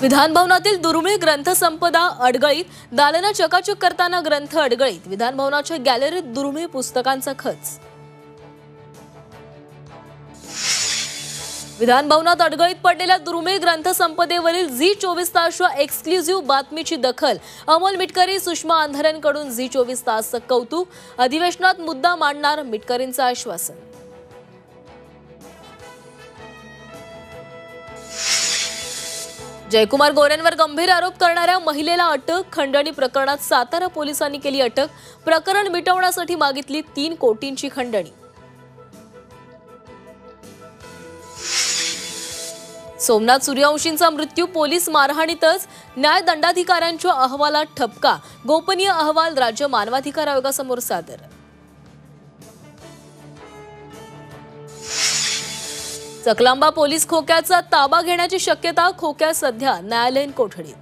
विधान भवनातील दुर्मिळ ग्रंथसंपदा अडगळीत, दालनं चकाचक करताना ग्रंथ अडगळीत, विधान भवनाच्या गॅलरीत दुर्मिळ पुस्तकांचा खच। विधान भवनात अडगळीत पडलेल्या दुर्मिळ ग्रंथसंपदेवरील झी 24 तासच्या एक्सक्लुझिव्ह बातमीची दखल। अमोल मिटकरी, सुषमा अंधारेंकडून झी 24 तासचं कौतुक। अधिवेशनात मुद्दा मांडणार, मिटकरींचं आश्वासन। जयकुमार गोरेंवर गंभीर आरोप करणाऱ्या महिलेला अटक। खंडणी प्रकरणात सातारा पोलिसांनी केली अटक। प्रकरण मिटवण्यासाठी मागितली 3 कोटींची खंडणी। सोमनाथ सूर्यवंशींचा मृत्यू पोलीस मारहाणीतच, न्यायदंडाधिकाऱ्यांच्या अहवालात ठपका। गोपनीय अहवाल राज्य मानवाधिकार आयोगासमोर सादर। चकलांबा पोलीस खोक्याचा ताबा घेण्याची शक्यता। खोक्या सध्या न्यायालयीन कोठडीत।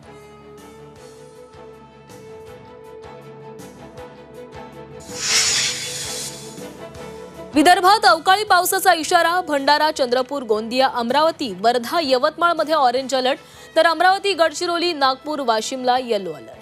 विदर्भात अवकाळी पावसाचा इशारा। भंडारा, चंद्रपूर, गोंदिया, अमरावती, वर्धा, यवतमाळमध्ये ऑरेंज अलर्ट, तर अमरावती, गडचिरोली, नागपूर, वाशिमला येलो अलर्ट।